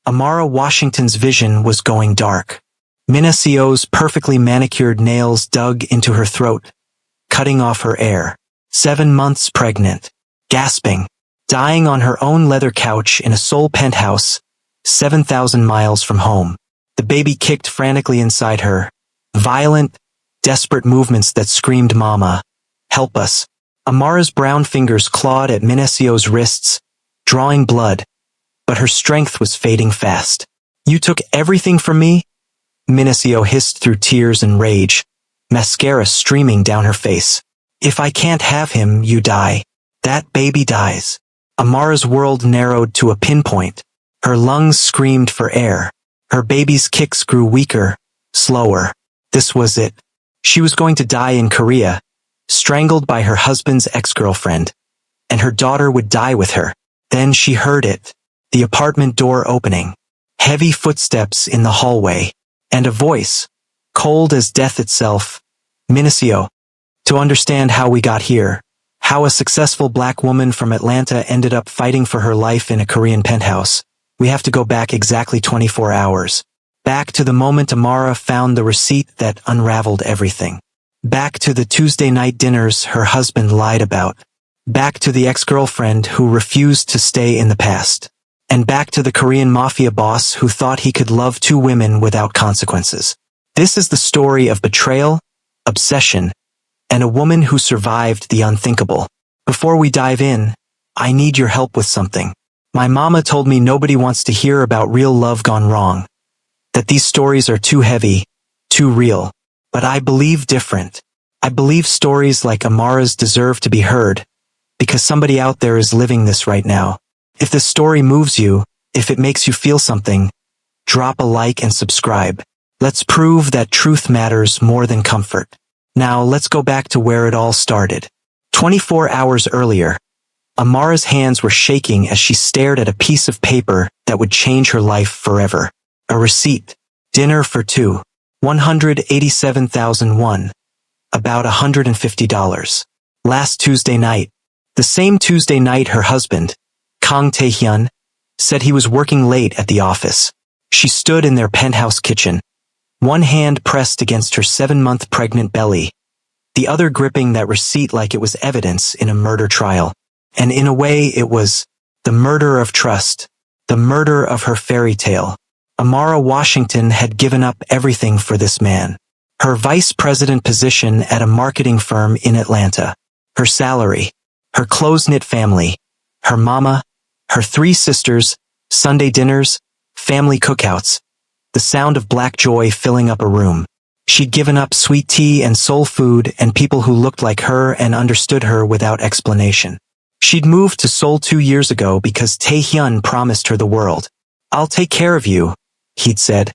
Amara Washington's vision was going dark. Minasio's perfectly manicured nails dug into her throat, cutting off her air. 7 months pregnant, gasping, dying on her own leather couch in a Seoul penthouse, 7,000 miles from home. The baby kicked frantically inside her, violent, desperate movements that screamed, "Mama, help us." Amara's brown fingers clawed at Minasio's wrists, drawing blood, but her strength was fading fast. "You took everything from me?" Minacio hissed through tears and rage, mascara streaming down her face. "If I can't have him, you die. That baby dies." Amara's world narrowed to a pinpoint. Her lungs screamed for air. Her baby's kicks grew weaker, slower. This was it. She was going to die in Korea, strangled by her husband's ex-girlfriend, and her daughter would die with her. Then she heard it, the apartment door opening, heavy footsteps in the hallway, and a voice, cold as death itself. "Minacio, to understand how we got here, how a successful black woman from Atlanta ended up fighting for her life in a Korean penthouse, we have to go back exactly 24 hours. Back to the moment Amara found the receipt that unraveled everything. Back to the Tuesday night dinners her husband lied about. Back to the ex-girlfriend who refused to stay in the past. And back to the Korean Mafia boss who thought he could love 2 women without consequences. This is the story of betrayal, obsession, and a woman who survived the unthinkable. Before we dive in, I need your help with something. My mama told me nobody wants to hear about real love gone wrong. That these stories are too heavy, too real. But I believe different. I believe stories like Amara's deserve to be heard, because somebody out there is living this right now. If this story moves you, if it makes you feel something, drop a like and subscribe. Let's prove that truth matters more than comfort. Now let's go back to where it all started. 24 hours earlier, Amara's hands were shaking as she stared at a piece of paper that would change her life forever. A receipt. Dinner for 2. 187,001. About $150. Last Tuesday night. The same Tuesday night her husband, Kang Tae-hyun, said he was working late at the office. She stood in their penthouse kitchen, one hand pressed against her 7-month pregnant belly, the other gripping that receipt like it was evidence in a murder trial. And in a way it was the murder of trust, the murder of her fairy tale. Amara Washington had given up everything for this man. Her vice president position at a marketing firm in Atlanta, her salary, her close-knit family, her mama, her 3 sisters, Sunday dinners, family cookouts, the sound of black joy filling up a room. She'd given up sweet tea and soul food and people who looked like her and understood her without explanation. She'd moved to Seoul 2 years ago because Tae-hyun promised her the world. "I'll take care of you," he'd said,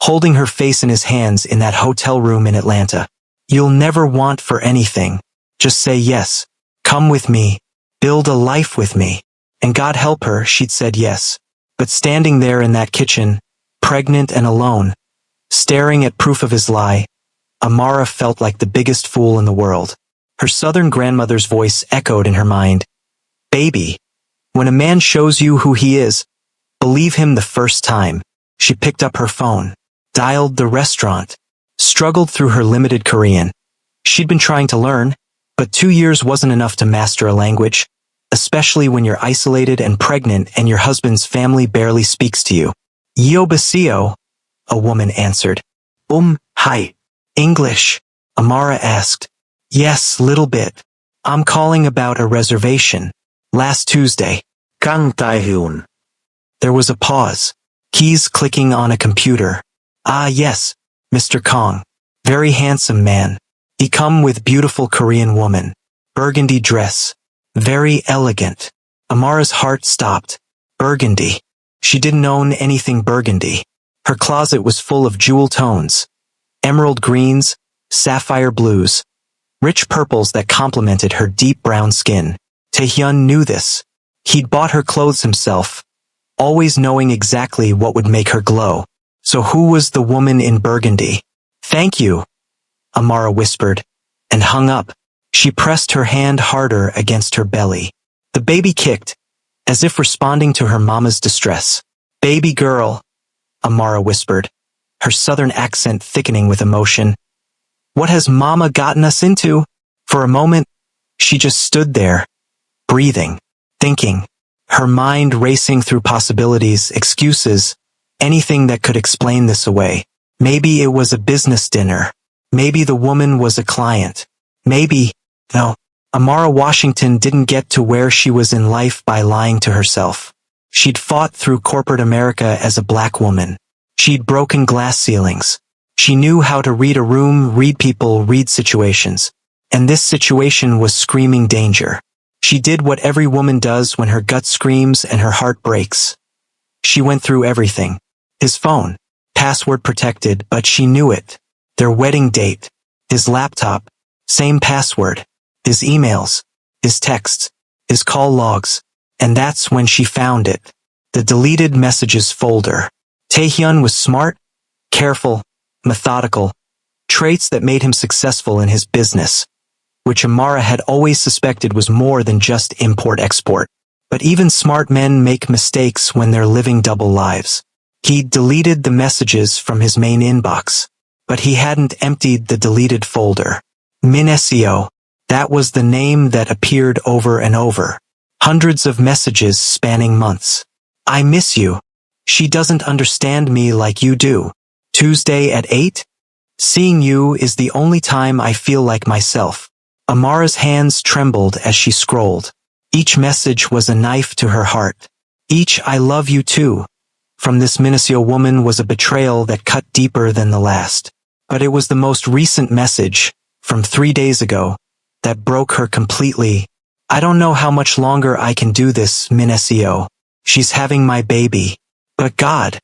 holding her face in his hands in that hotel room in Atlanta. "You'll never want for anything. Just say yes. Come with me. Build a life with me." And God help her, she'd said yes. But standing there in that kitchen, pregnant and alone, staring at proof of his lie, Amara felt like the biggest fool in the world. Her southern grandmother's voice echoed in her mind. "Baby, when a man shows you who he is, believe him the first time." She picked up her phone, dialed the restaurant, struggled through her limited Korean. She'd been trying to learn, but 2 years wasn't enough to master a language, especially when you're isolated and pregnant and your husband's family barely speaks to you. "Yobasio," a woman answered. Hi. English?" Amara asked. "Yes, little bit. I'm calling about a reservation. Last Tuesday." Kang Tae-hyun. There was a pause. Keys clicking on a computer. "Ah yes, Mr. Kong. Very handsome man. He come with beautiful Korean woman. Burgundy dress. Very elegant." Amara's heart stopped. Burgundy. She didn't own anything burgundy. Her closet was full of jewel tones. Emerald greens, sapphire blues, rich purples that complemented her deep brown skin. Tae-hyun knew this. He'd bought her clothes himself, always knowing exactly what would make her glow. So who was the woman in burgundy? "Thank you," Amara whispered, and hung up. She pressed her hand harder against her belly. The baby kicked, as if responding to her mama's distress. Baby girl, Amara whispered, her southern accent thickening with emotion. What has Mama gotten us into? For a moment, she just stood there, breathing, thinking, her mind racing through possibilities, excuses, anything that could explain this away. Maybe it was a business dinner. Maybe the woman was a client. Maybe, no, Amara Washington didn't get to where she was in life by lying to herself. She'd fought through corporate America as a black woman. She'd broken glass ceilings. She knew how to read a room, read people, read situations. And this situation was screaming danger. She did what every woman does when her gut screams and her heart breaks. She went through everything. His phone, password protected, but she knew it. Their wedding date, his laptop, same password, his emails, his texts, his call logs. And that's when she found it. The deleted messages folder. Taehyun was smart, careful, methodical, traits that made him successful in his business, which Amara had always suspected was more than just import-export. But even smart men make mistakes when they're living double lives. He'd deleted the messages from his main inbox, but he hadn't emptied the deleted folder. Minesio, that was the name that appeared over and over. Hundreds of messages spanning months. I miss you. She doesn't understand me like you do. Tuesday at 8? Seeing you is the only time I feel like myself. Amara's hands trembled as she scrolled. Each message was a knife to her heart. Each I love you too from this Minesio woman was a betrayal that cut deeper than the last. But it was the most recent message, from 3 days ago, that broke her completely. I don't know how much longer I can do this, Minesio. She's having my baby. But God,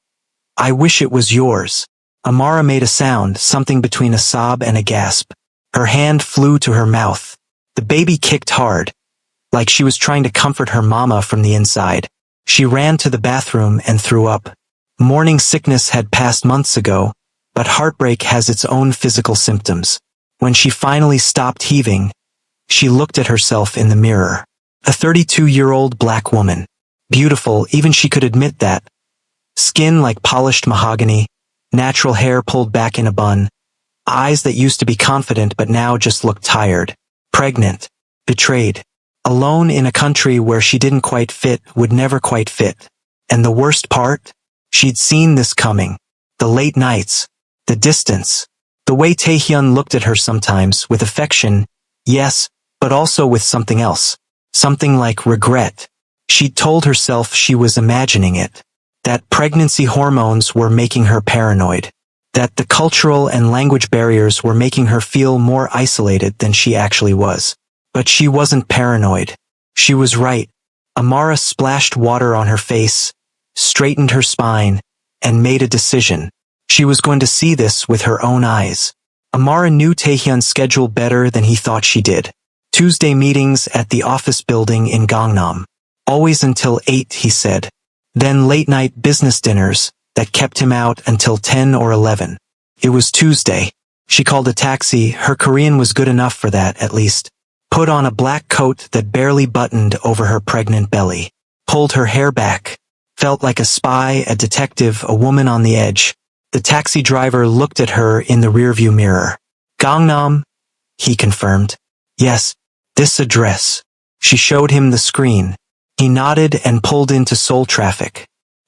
I wish it was yours. Amara made a sound, something between a sob and a gasp. Her hand flew to her mouth. The baby kicked hard, like she was trying to comfort her mama from the inside. She ran to the bathroom and threw up. Morning sickness had passed months ago, but heartbreak has its own physical symptoms. When she finally stopped heaving, she looked at herself in the mirror. A 32-year-old black woman. Beautiful, even she could admit that. Skin like polished mahogany, natural hair pulled back in a bun, eyes that used to be confident but now just looked tired. Pregnant, betrayed, alone in a country where she didn't quite fit, would never quite fit. And the worst part? She'd seen this coming. The late nights, the distance, the way Taehyun looked at her sometimes with affection, yes, but also with something else. Something like regret. She'd told herself she was imagining it. That pregnancy hormones were making her paranoid. That the cultural and language barriers were making her feel more isolated than she actually was. But she wasn't paranoid. She was right. Amara splashed water on her face, straightened her spine, and made a decision. She was going to see this with her own eyes. Amara knew Taehyun's schedule better than he thought she did. Tuesday meetings at the office building in Gangnam. Always until 8, he said. Then late-night business dinners that kept him out until 10 or 11. It was Tuesday. She called a taxi. Her Korean was good enough for that, at least. Put on a black coat that barely buttoned over her pregnant belly. Pulled her hair back. Felt like a spy, a detective, a woman on the edge. The taxi driver looked at her in the rearview mirror. Gangnam, he confirmed. Yes, this address. She showed him the screen. He nodded and pulled into Seoul traffic.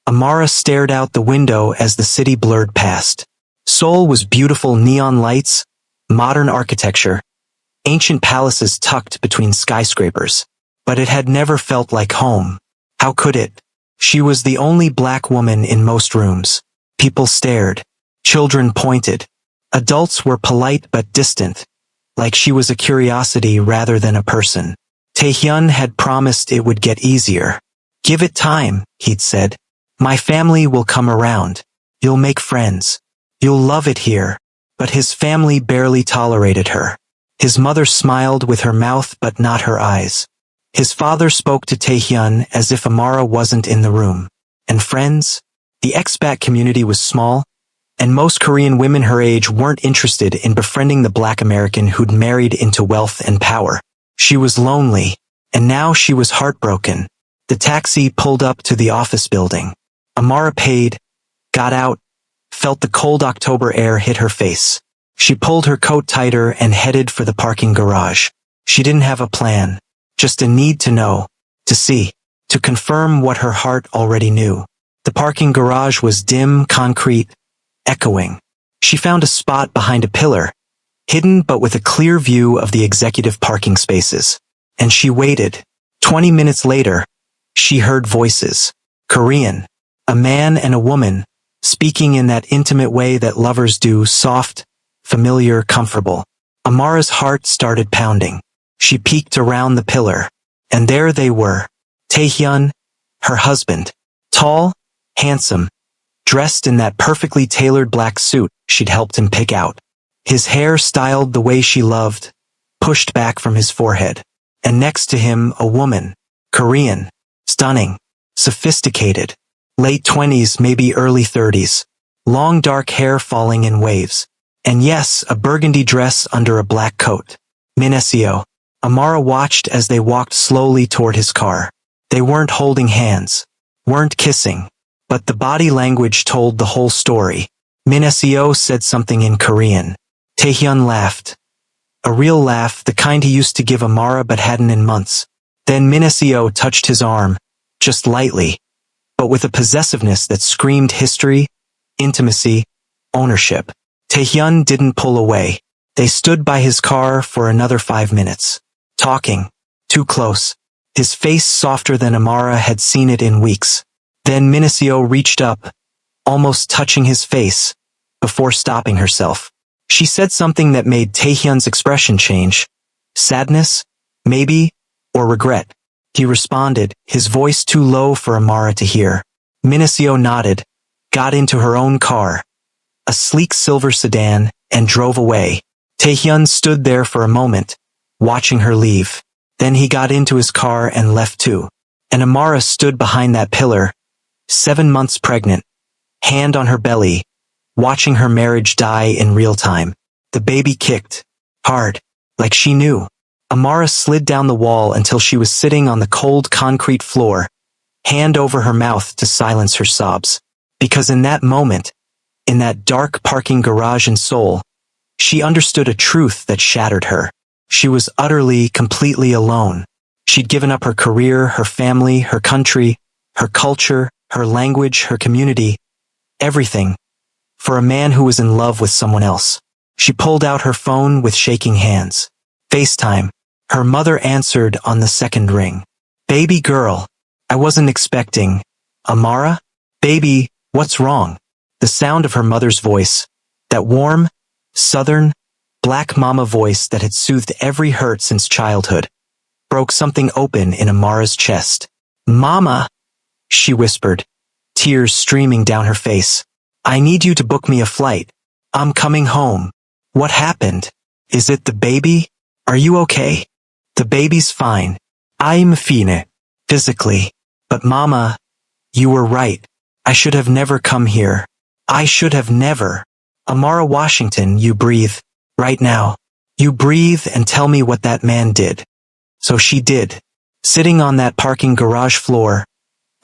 Amara stared out the window as the city blurred past. Seoul was beautiful neon lights, modern architecture, ancient palaces tucked between skyscrapers. But it had never felt like home. How could it? She was the only black woman in most rooms. People stared. Children pointed. Adults were polite but distant, like she was a curiosity rather than a person. Taehyun had promised it would get easier. Give it time, he'd said. My family will come around. You'll make friends. You'll love it here. But his family barely tolerated her. His mother smiled with her mouth but not her eyes. His father spoke to Taehyun as if Amara wasn't in the room. And friends? The expat community was small, and most Korean women her age weren't interested in befriending the black American who'd married into wealth and power. She was lonely, and now she was heartbroken. The taxi pulled up to the office building. Amara paid, got out, felt the cold October air hit her face. She pulled her coat tighter and headed for the parking garage. She didn't have a plan, just a need to know, to see, to confirm what her heart already knew. The parking garage was dim, concrete, echoing. She found a spot behind a pillar, hidden but with a clear view of the executive parking spaces. And she waited. 20 minutes later, she heard voices. Korean. A man and a woman, speaking in that intimate way that lovers do, soft, familiar, comfortable. Amara's heart started pounding. She peeked around the pillar. And there they were. Taehyun, her husband. Tall, handsome, dressed in that perfectly tailored black suit she'd helped him pick out. His hair styled the way she loved, pushed back from his forehead. And next to him, a woman. Korean. Stunning. Sophisticated. Late 20s, maybe early 30s. Long dark hair falling in waves. And yes, a burgundy dress under a black coat. Minnesio. Amara watched as they walked slowly toward his car. They weren't holding hands. Weren't kissing. But the body language told the whole story. Minnesio said something in Korean. Taehyun laughed. A real laugh, the kind he used to give Amara but hadn't in months. Then Minnesio touched his arm, just lightly, but with a possessiveness that screamed history, intimacy, ownership. Taehyun didn't pull away. They stood by his car for another 5 minutes. Talking. Too close. His face softer than Amara had seen it in weeks. Then Minnesio reached up, almost touching his face, before stopping herself. She said something that made Taehyun's expression change. Sadness? Maybe? Or regret? He responded, his voice too low for Amara to hear. Minnesio nodded, got into her own car, a sleek silver sedan, and drove away. Taehyun stood there for a moment, watching her leave. Then he got into his car and left too. And Amara stood behind that pillar, 7 months pregnant, hand on her belly, watching her marriage die in real time. The baby kicked, hard, like she knew. Amara slid down the wall until she was sitting on the cold concrete floor, hand over her mouth to silence her sobs. Because in that moment, in that dark parking garage in Seoul, she understood a truth that shattered her. She was utterly, completely alone. She'd given up her career, her family, her country, her culture, her language, her community, everything, for a man who was in love with someone else. She pulled out her phone with shaking hands. FaceTime. Her mother answered on the second ring. Baby girl, I wasn't expecting. Amara? Baby, what's wrong? The sound of her mother's voice, that warm, southern, black mama voice that had soothed every hurt since childhood, broke something open in Amara's chest. Mama, she whispered, tears streaming down her face. I need you to book me a flight. I'm coming home. What happened? Is it the baby? Are you okay? The baby's fine. I'm fine. Physically. But Mama, you were right. I should have never come here. I should have never. Amara Washington, you breathe. Right now. You breathe and tell me what that man did. So she did. Sitting on that parking garage floor,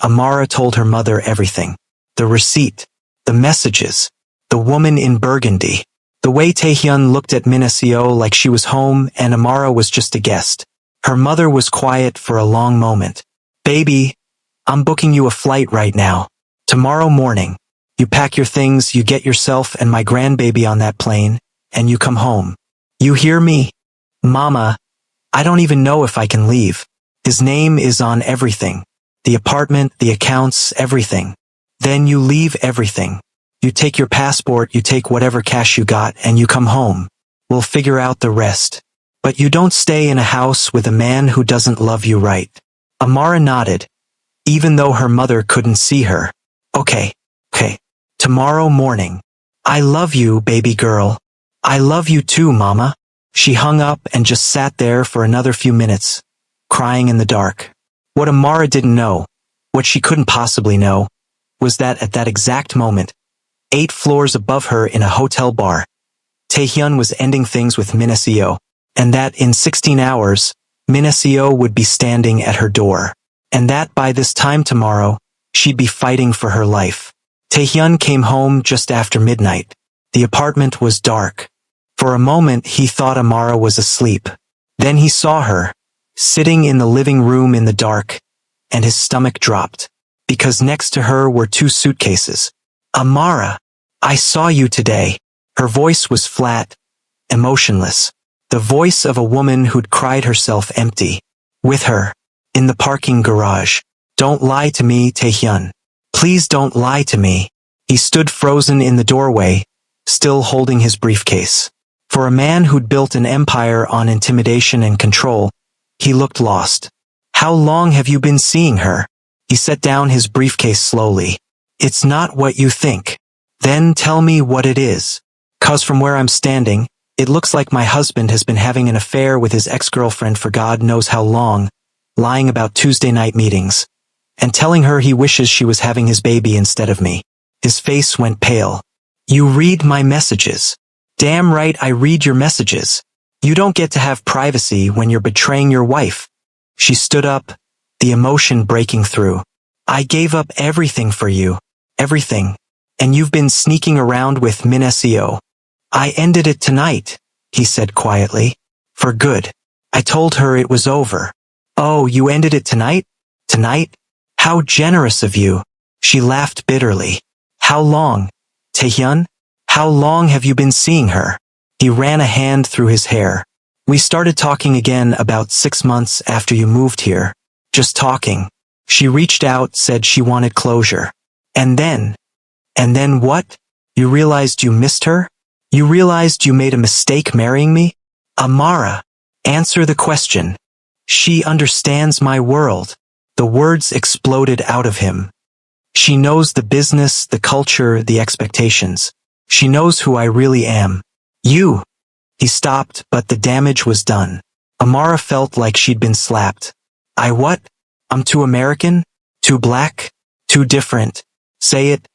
Amara told her mother everything. The receipt. The messages. The woman in burgundy. The way Taehyun looked at Minnesio like she was home and Amara was just a guest. Her mother was quiet for a long moment. Baby, I'm booking you a flight right now. Tomorrow morning. You pack your things, you get yourself and my grandbaby on that plane, and you come home. You hear me? Mama, I don't even know if I can leave. His name is on everything. The apartment, the accounts, everything. Then you leave everything. You take your passport, you take whatever cash you got, and you come home. We'll figure out the rest. But you don't stay in a house with a man who doesn't love you right. Amara nodded, even though her mother couldn't see her. Okay. Tomorrow morning. I love you, baby girl. I love you too, Mama. She hung up and just sat there for another few minutes, crying in the dark. What Amara didn't know, what she couldn't possibly know, was that at that exact moment, 8 floors above her in a hotel bar, Taehyun was ending things with Minnesio, and that in 16 hours, Minnesio would be standing at her door, and that by this time tomorrow, she'd be fighting for her life. Taehyun came home just after midnight. The apartment was dark. For a moment he thought Amara was asleep. Then he saw her, sitting in the living room in the dark, and his stomach dropped, because next to her were 2 suitcases. "Amara, I saw you today." Her voice was flat, emotionless. The voice of a woman who'd cried herself empty. With her, in the parking garage. "Don't lie to me, Taehyun. Please don't lie to me." He stood frozen in the doorway, still holding his briefcase. For a man who'd built an empire on intimidation and control, he looked lost. "How long have you been seeing her?" He set down his briefcase slowly. "It's not what you think." "Then tell me what it is. 'Cause from where I'm standing, it looks like my husband has been having an affair with his ex-girlfriend for God knows how long, lying about Tuesday night meetings, and telling her he wishes she was having his baby instead of me." His face went pale. "You read my messages." "Damn right I read your messages. You don't get to have privacy when you're betraying your wife." She stood up, the emotion breaking through. "I gave up everything for you. Everything. And you've been sneaking around with Minesio." "I ended it tonight," he said quietly. "For good. I told her it was over." "Oh, you ended it tonight? Tonight? How generous of you." She laughed bitterly. "How long? Taehyun? How long have you been seeing her?" He ran a hand through his hair. "We started talking again about 6 months after you moved here. Just talking." She reached out, said she wanted closure. And then what? You realized you missed her? You realized you made a mistake marrying me?" "Amara, answer the question." "She understands my world." The words exploded out of him. "She knows the business, the culture, the expectations. She knows who I really am. You." He stopped, but the damage was done. Amara felt like she'd been slapped. "I what? I'm too American? Too black? Too different? Say it,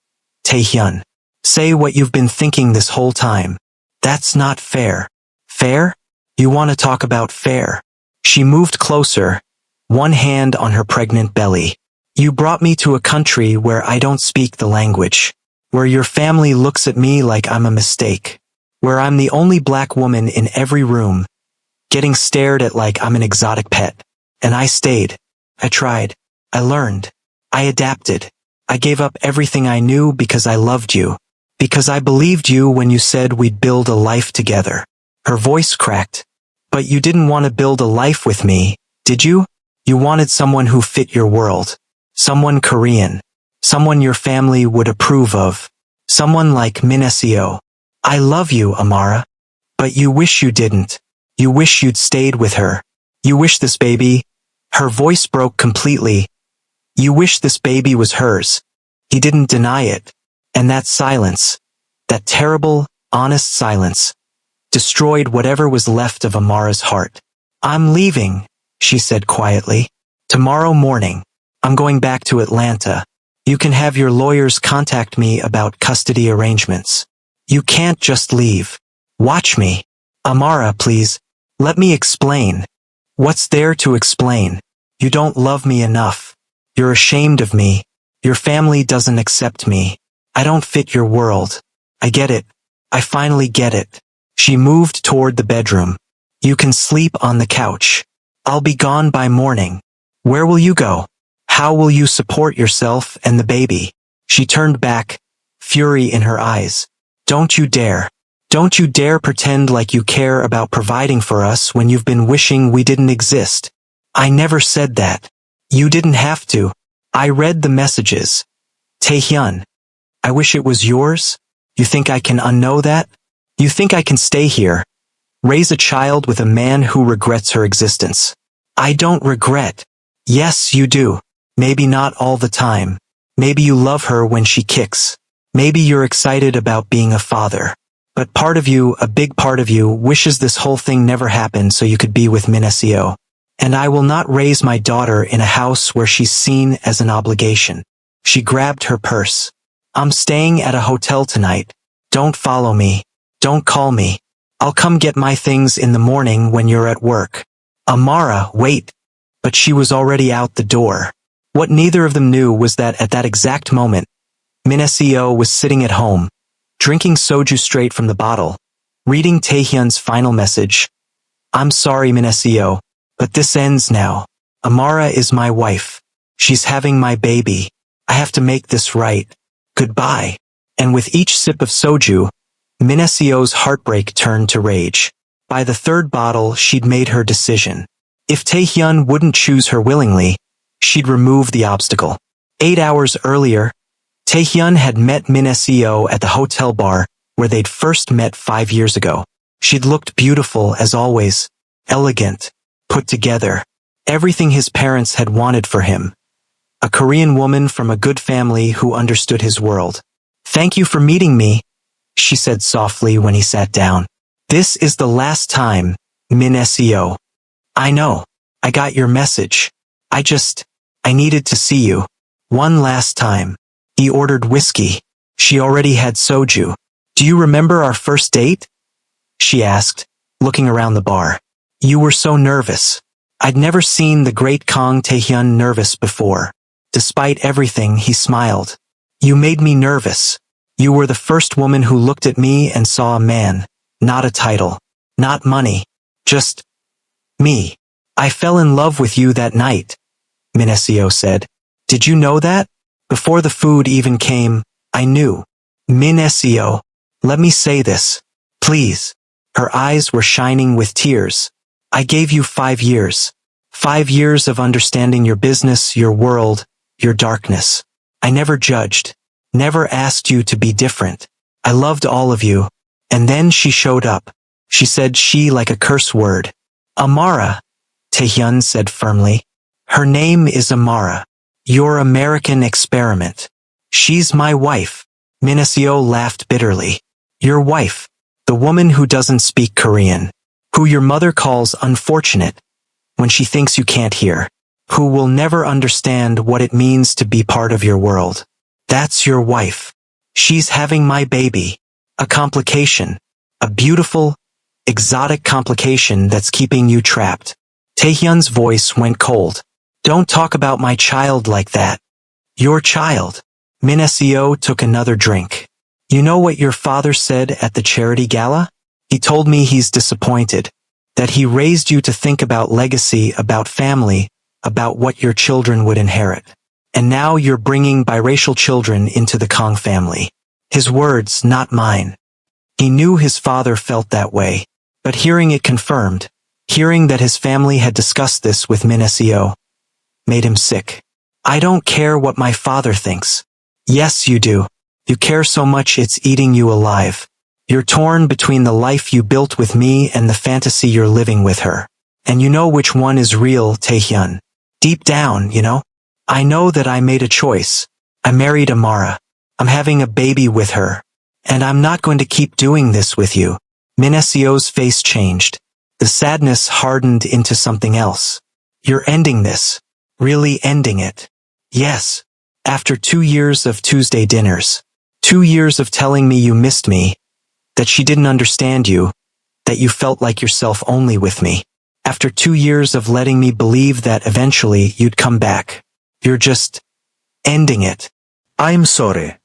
Taehyun. Say what you've been thinking this whole time. That's not fair." "Fair? You want to talk about fair?" She moved closer, one hand on her pregnant belly. "You brought me to a country where I don't speak the language. Where your family looks at me like I'm a mistake. Where I'm the only black woman in every room, getting stared at like I'm an exotic pet. And I stayed. I tried. I learned. I adapted. I gave up everything I knew because I loved you. Because I believed you when you said we'd build a life together." Her voice cracked. "But you didn't want to build a life with me, did you? You wanted someone who fit your world. Someone Korean. Someone your family would approve of. Someone like Minesio. I love you, Amara. But you wish you didn't. You wish you'd stayed with her. You wish this baby..." Her voice broke completely. "You wish this baby was hers." He didn't deny it. And that silence, that terrible, honest silence, destroyed whatever was left of Amara's heart. "I'm leaving," she said quietly. "Tomorrow morning. I'm going back to Atlanta. You can have your lawyers contact me about custody arrangements. You can't just leave. Watch me. Amara, please. Let me explain." "What's there to explain? You don't love me enough. You're ashamed of me. Your family doesn't accept me. I don't fit your world. I get it. I finally get it." She moved toward the bedroom. "You can sleep on the couch. I'll be gone by morning. Where will you go? How will you support yourself and the baby?" She turned back, fury in her eyes. "Don't you dare. Don't you dare pretend like you care about providing for us when you've been wishing we didn't exist. I never said that. You didn't have to. I read the messages. Taehyun, I wish it was yours? You think I can unknow that? You think I can stay here, raise a child with a man who regrets her existence? I don't regret. Yes, you do. Maybe not all the time. Maybe you love her when she kicks. Maybe you're excited about being a father. But part of you, a big part of you, wishes this whole thing never happened so you could be with Minesio. And I will not raise my daughter in a house where she's seen as an obligation." She grabbed her purse. "I'm staying at a hotel tonight. Don't follow me. Don't call me. I'll come get my things in the morning when you're at work." "Amara, wait." But she was already out the door. What neither of them knew was that at that exact moment, Minaseo was sitting at home, drinking soju straight from the bottle, reading Taehyun's final message. I'm sorry, Minaseo, but this ends now. Amara is my wife. She's having my baby. I have to make this right. Goodbye. And with each sip of soju, Minaseo's heartbreak turned to rage. By the third bottle, she'd made her decision. If Taehyun wouldn't choose her willingly, she'd remove the obstacle. 8 hours earlier, Taehyun had met Minaseo at the hotel bar where they'd first met 5 years ago. She'd looked beautiful as always, elegant, put together, everything his parents had wanted for him. A Korean woman from a good family who understood his world. Thank you for meeting me, she said softly when he sat down. This is the last time, Minaseo. I know. I got your message. I needed to see you. One last time. He ordered whiskey. She already had soju. Do you remember our first date? She asked, looking around the bar. You were so nervous. I'd never seen the great Kang Taehyun nervous before. Despite everything, he smiled. You made me nervous. You were the first woman who looked at me and saw a man, not a title, not money, just me. I fell in love with you that night, Minaseo said. Did you know that? Before the food even came, I knew. Minaseo, let me say this, please. Her eyes were shining with tears. I gave you 5 years. 5 years of understanding your business, your world, your darkness. I never judged, never asked you to be different. I loved all of you. And then she showed up. She said she like a curse word. Amara, Taehyun said firmly. Her name is Amara. Your American experiment. She's my wife. Minaseo laughed bitterly. Your wife. The woman who doesn't speak Korean. Who your mother calls unfortunate when she thinks you can't hear. Who will never understand what it means to be part of your world. That's your wife. She's having my baby. A complication. A beautiful, exotic complication that's keeping you trapped. Taehyun's voice went cold. Don't talk about my child like that. Your child. Minaseo took another drink. You know what your father said at the charity gala? He told me he's disappointed. That he raised you to think about legacy, about family, about what your children would inherit. And now you're bringing biracial children into the Kang family. His words, not mine. He knew his father felt that way, but hearing it confirmed, hearing that his family had discussed this with Minaseo, made him sick. I don't care what my father thinks. Yes, you do. You care so much it's eating you alive. You're torn between the life you built with me and the fantasy you're living with her. And you know which one is real, Taehyun. Deep down, you know? I know that I made a choice. I married Amara. I'm having a baby with her. And I'm not going to keep doing this with you. Minaseo's face changed. The sadness hardened into something else. You're ending this. Really ending it. Yes. After 2 years of Tuesday dinners. 2 years of telling me you missed me. That she didn't understand you. That you felt like yourself only with me. After 2 years of letting me believe that eventually you'd come back. You're just ending it. I'm sorry.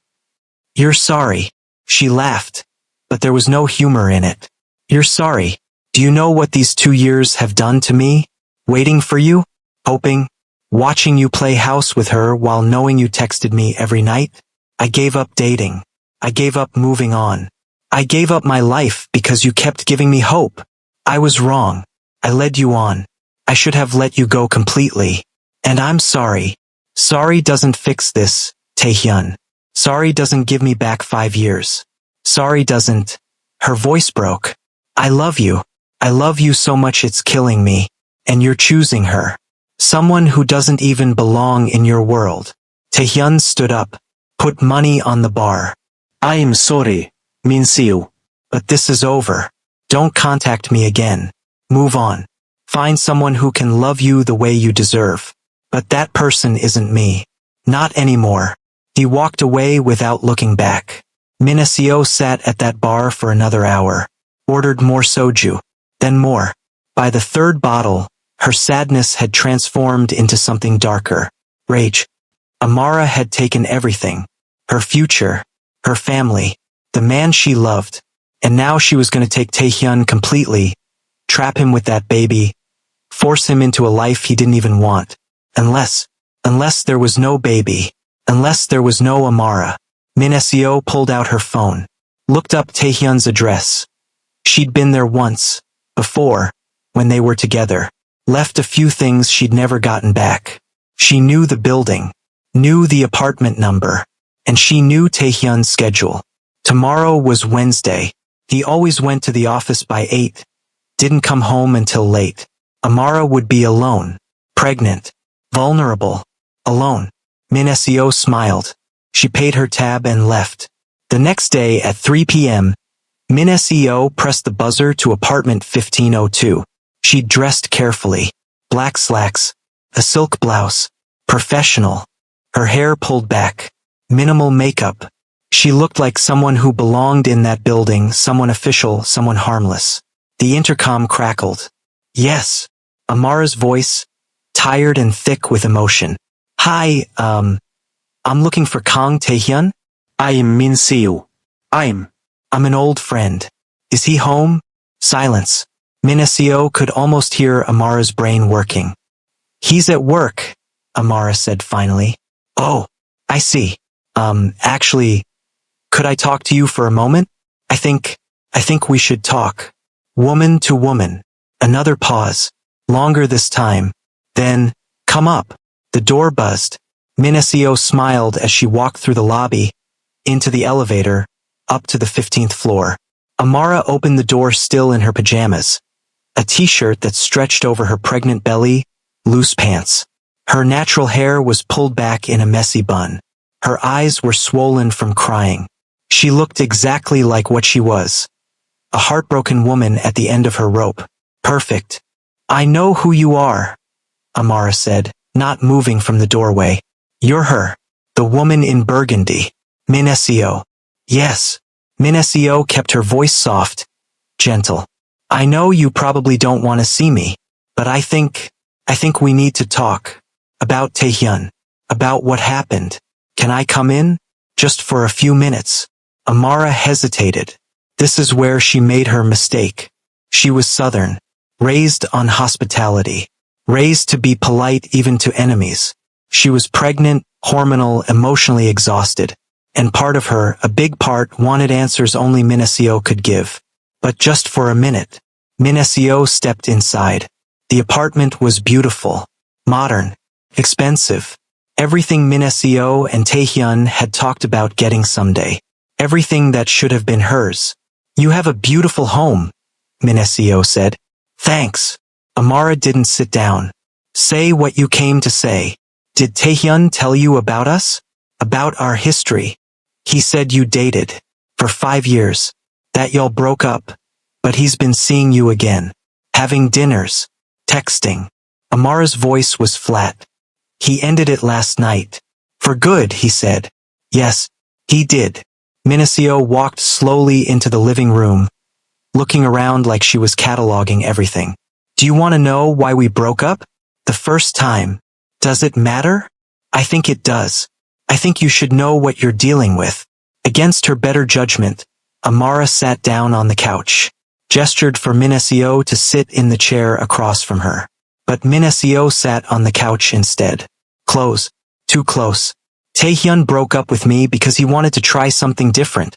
You're sorry. She laughed, but there was no humor in it. You're sorry. Do you know what these 2 years have done to me? Waiting for you? Hoping? Watching you play house with her while knowing you texted me every night? I gave up dating. I gave up moving on. I gave up my life because you kept giving me hope. I was wrong. I led you on. I should have let you go completely. And I'm sorry. Sorry doesn't fix this, Taehyun. Sorry doesn't give me back 5 years. Sorry doesn't. Her voice broke. I love you. I love you so much it's killing me. And you're choosing her. Someone who doesn't even belong in your world. Taehyun stood up. Put money on the bar. I'm sorry, Minaseo. But this is over. Don't contact me again. Move on. Find someone who can love you the way you deserve. But that person isn't me. Not anymore. He walked away without looking back. Minaseo sat at that bar for another hour. Ordered more soju. Then more. By the third bottle, her sadness had transformed into something darker. Rage. Amara had taken everything. Her future, her family, the man she loved. And now she was going to take Taehyun completely, trap him with that baby, force him into a life he didn't even want. Unless there was no baby, unless there was no Amara. Min Seo pulled out her phone, looked up Taehyun's address. She'd been there once, before, when they were together, left a few things she'd never gotten back. She knew the building, knew the apartment number, and she knew Taehyun's schedule. Tomorrow was Wednesday. He always went to the office by 8, didn't come home until late. Amara would be alone, pregnant, vulnerable, alone. Min Seo smiled. She paid her tab and left. The next day at 3 p.m., Min Seo pressed the buzzer to apartment 1502. She'd dressed carefully. Black slacks, a silk blouse, professional. Her hair pulled back, minimal makeup. She looked like someone who belonged in that building, someone official, someone harmless. The intercom crackled. Yes. Amara's voice, tired and thick with emotion. Hi, I'm looking for Kang Taehyun. I am Min Seo. I'm an old friend. Is he home? Silence. Min Seo could almost hear Amara's brain working. He's at work, Amara said finally. Oh, I see. Actually, could I talk to you for a moment? I think we should talk. Woman to woman. Another pause. Longer this time. Then, come up. The door buzzed. Min Seo smiled as she walked through the lobby, into the elevator, up to the 15th floor. Amara opened the door still in her pajamas. A t-shirt that stretched over her pregnant belly, loose pants. Her natural hair was pulled back in a messy bun. Her eyes were swollen from crying. She looked exactly like what she was. A heartbroken woman at the end of her rope. Perfect. I know who you are, Amara said, not moving from the doorway. You're her. The woman in burgundy. Min Seo. Yes. Min Seo kept her voice soft, gentle. I know you probably don't want to see me, but I think we need to talk. About Taehyun. About what happened. Can I come in? Just for a few minutes. Amara hesitated. This is where she made her mistake. She was Southern, raised on hospitality, raised to be polite even to enemies. She was pregnant, hormonal, emotionally exhausted, and part of her, a big part, wanted answers only Min Seo could give. But just for a minute, Min Seo stepped inside. The apartment was beautiful, modern, expensive. Everything Min Seo and Taehyun had talked about getting someday. Everything that should have been hers. You have a beautiful home, Min Seo said. Thanks. Amara didn't sit down. Say what you came to say. Did Taehyun tell you about us? About our history? He said you dated. For 5 years. That y'all broke up. But he's been seeing you again. Having dinners. Texting. Amara's voice was flat. He ended it last night. For good, he said. Yes, he did. Min Seo walked slowly into the living room, looking around like she was cataloging everything. Do you want to know why we broke up? The first time. Does it matter? I think it does. I think you should know what you're dealing with. Against her better judgment, Amara sat down on the couch, gestured for Min Seo to sit in the chair across from her. But Min Seo sat on the couch instead. Close. Too close. Taehyun broke up with me because he wanted to try something different,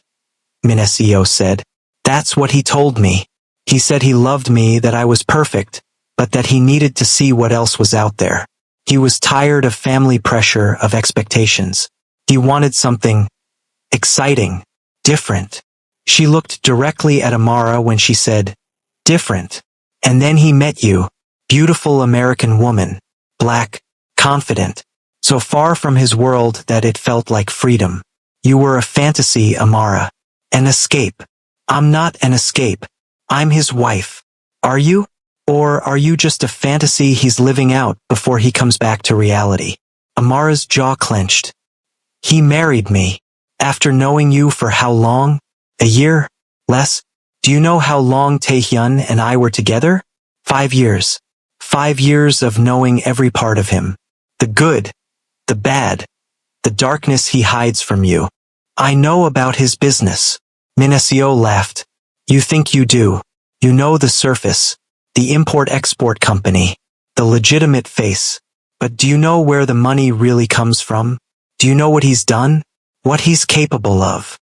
Min Seo said. That's what he told me. He said he loved me, that I was perfect, but that he needed to see what else was out there. He was tired of family pressure, of expectations. He wanted something exciting, different. She looked directly at Amara when she said, different. And then he met you, beautiful American woman, black, confident, so far from his world that it felt like freedom. You were a fantasy, Amara. An escape. I'm not an escape. I'm his wife. Are you? Or are you just a fantasy he's living out before he comes back to reality? Amara's jaw clenched. He married me. After knowing you for how long? A year? Less? Do you know how long Taehyun and I were together? 5 years. 5 years of knowing every part of him. The good, the bad, the darkness he hides from you. I know about his business. Minacio laughed. You think you do. You know the surface, the import-export company, the legitimate face. But do you know where the money really comes from? Do you know what he's done? What he's capable of?